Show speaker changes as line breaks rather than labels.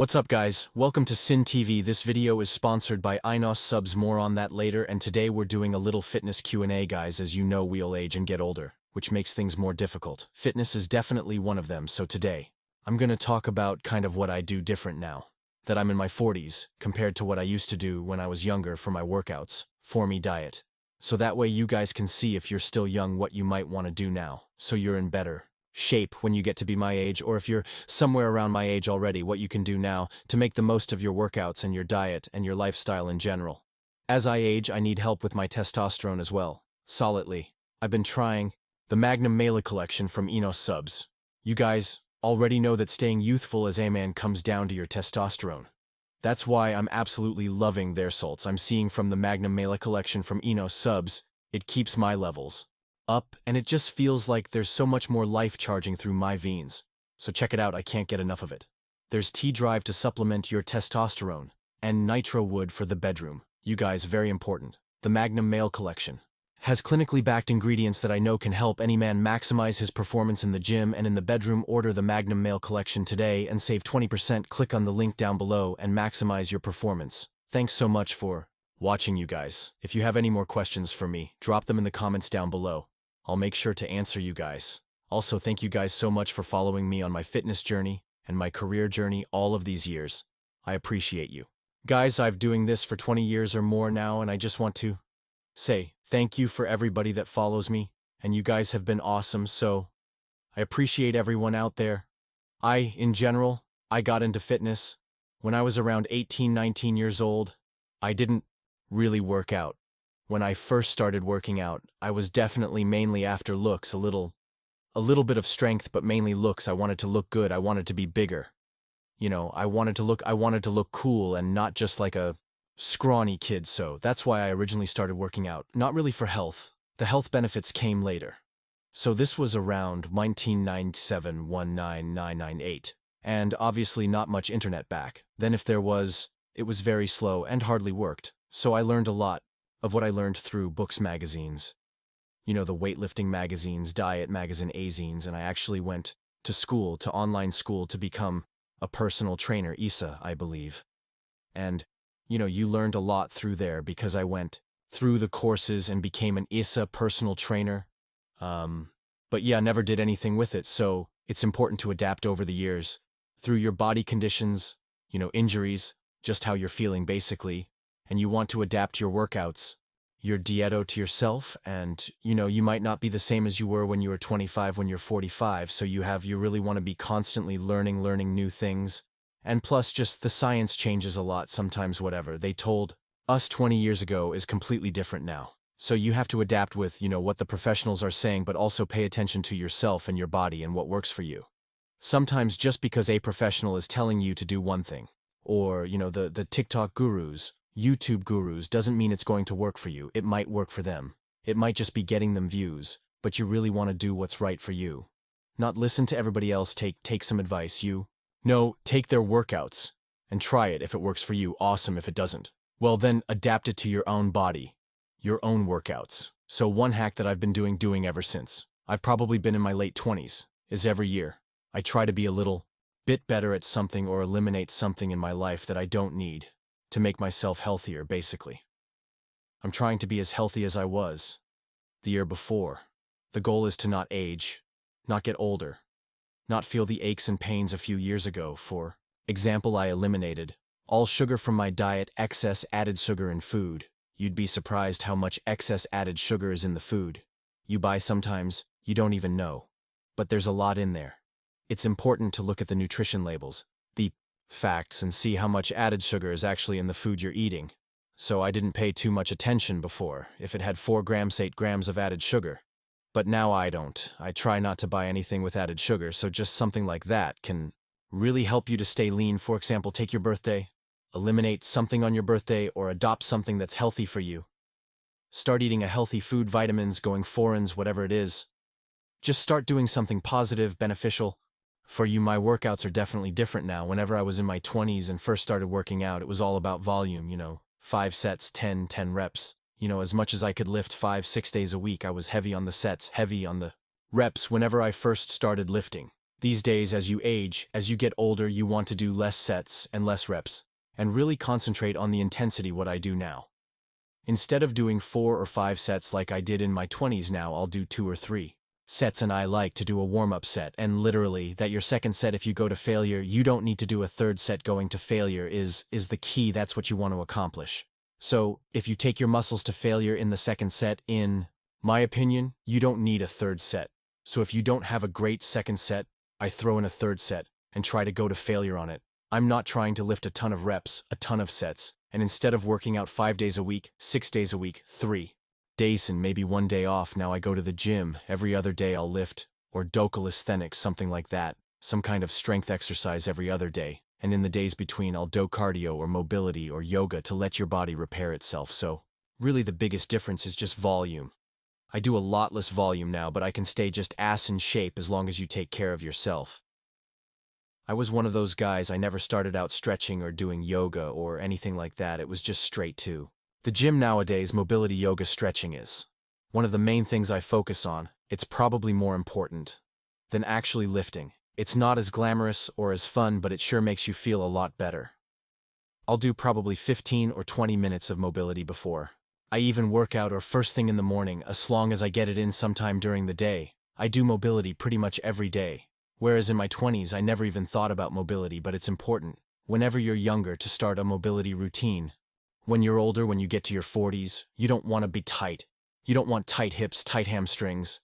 What's up guys, welcome to Sin TV. This video is sponsored by Inno Supps, more on that later, and today we're doing a little fitness Q&A guys. As you know, we'll age and get older, which makes things more difficult. Fitness is definitely one of them, so today, I'm gonna talk about kind of what I do different now, that I'm in my 40s, compared to what I used to do when I was younger for my workouts, for me diet. So that way you guys can see if you're still young what you might want to do now, so you're in better shape when you get to be my age, or if you're somewhere around my age already, what you can do now to make the most of your workouts and your diet and your lifestyle in general. As I age, I need help with my testosterone as well. Solidly. I've been trying the Magnum Mela collection from Inno Supps. You guys already know that staying youthful as a man comes down to your testosterone. That's why I'm absolutely loving their salts I'm seeing from the Magnum Mela collection from Inno Supps. It keeps my levels up, and it just feels like there's so much more life charging through my veins. So check it out, I can't get enough of it. There's T-Drive to supplement your testosterone, and Nitro Wood for the bedroom. You guys, very important. The Magnum Male collection has clinically backed ingredients that I know can help any man maximize his performance in the gym and in the bedroom. Order the Magnum Male collection today and save 20%. Click on the link down below and maximize your performance. Thanks so much for watching, you guys. If you have any more questions for me, drop them in the comments down below. I'll make sure to answer you guys. Also, thank you guys so much for following me on my fitness journey and my career journey all of these years. I appreciate you. Guys, I've doing this for 20 years or more now, and I just want to say thank you for everybody that follows me, and you guys have been awesome, so I appreciate everyone out there. In general, I got into fitness when I was around 18, 19 years old. I didn't really work out. When I first started working out, I was definitely mainly after looks, a little bit of strength, but mainly looks. I wanted to look good. I wanted to be bigger. You know, I wanted to look cool and not just like a scrawny kid. So that's why I originally started working out. Not really for health. The health benefits came later. So this was around 1997, 1998. And obviously not much internet back then. If there was, it was very slow and hardly worked. So I learned a lot of what I learned through books, magazines, you know, the weightlifting magazines, diet magazine, azines, and I actually went to school, to online school, to become a personal trainer, ISA, I believe. And, you know, you learned a lot through there because I went through the courses and became an ISA personal trainer. But yeah, never did anything with it, so it's important to adapt over the years through your body conditions, you know, injuries, just how you're feeling basically. And you want to adapt your workouts, your dieto to yourself, and, you know, you might not be the same as you were when you were 25, when you're 45, so you really want to be constantly learning new things. And plus, just the science changes a lot sometimes. Whatever they told us 20 years ago is completely different now. So you have to adapt with, you know, what the professionals are saying, but also pay attention to yourself and your body and what works for you. Sometimes just because a professional is telling you to do one thing, or, you know, the TikTok gurus, YouTube gurus, doesn't mean it's going to work for you. It might work for them. It might just be getting them views, but you really want to do what's right for you. Not listen to everybody else, take some advice. Take their workouts and try it. If it works for you, awesome. If it doesn't, well then adapt it to your own body, your own workouts. So one hack that I've been doing ever since I've probably been in my late 20s is every year I try to be a little bit better at something or eliminate something in my life that I don't need to make myself healthier, basically. I'm trying to be as healthy as I was the year before. The goal is to not age, not get older, not feel the aches and pains a few years ago. For example, I eliminated all sugar from my diet, excess added sugar in food. You'd be surprised how much excess added sugar is in the food you buy. Sometimes you don't even know, but there's a lot in there. It's important to look at the nutrition labels, the facts, and see how much added sugar is actually in the food you're eating. So I didn't pay too much attention before if it had 4 grams, 8 grams of added sugar. But now I don't. I try not to buy anything with added sugar, so just something like that can really help you to stay lean. For example, take your birthday, eliminate something on your birthday, or adopt something that's healthy for you. Start eating a healthy food, vitamins, going foreigns, whatever it is. Just start doing something positive, beneficial for you. My workouts are definitely different now. Whenever I was in my 20s and first started working out, it was all about volume, you know, 5 sets, 10 reps. You know, as much as I could lift 5-6 days a week, I was heavy on the sets, heavy on the reps whenever I first started lifting. These days, as you age, as you get older, you want to do less sets and less reps, and really concentrate on the intensity what I do now. Instead of doing 4 or 5 sets like I did in my 20s now, I'll do 2 or 3 sets, and I like to do a warm-up set, and literally, that your second set, if you go to failure, you don't need to do a third set. Going to failure is the key. That's what you want to accomplish. So, if you take your muscles to failure in the second set, in my opinion, you don't need a third set. So if you don't have a great second set, I throw in a third set and try to go to failure on it. I'm not trying to lift a ton of reps, a ton of sets, and instead of working out 5 days a week, 6 days a week, 3 days and maybe 1 day off, now I go to the gym. Every other day I'll lift, or do calisthenics, something like that, some kind of strength exercise every other day, and in the days between I'll do cardio or mobility or yoga to let your body repair itself. So, really the biggest difference is just volume. I do a lot less volume now, but I can stay just ass in shape as long as you take care of yourself. I was one of those guys, I never started out stretching or doing yoga or anything like that. It was just straight to the gym. Nowadays, mobility, yoga, stretching is one of the main things I focus on. It's probably more important than actually lifting. It's not as glamorous or as fun, but it sure makes you feel a lot better. I'll do probably 15 or 20 minutes of mobility before I even work out, or first thing in the morning, as long as I get it in sometime during the day. I do mobility pretty much every day. Whereas in my 20s, I never even thought about mobility, but it's important, whenever you're younger, to start a mobility routine. When you're older, when you get to your 40s, you don't want to be tight. You don't want tight hips, tight hamstrings.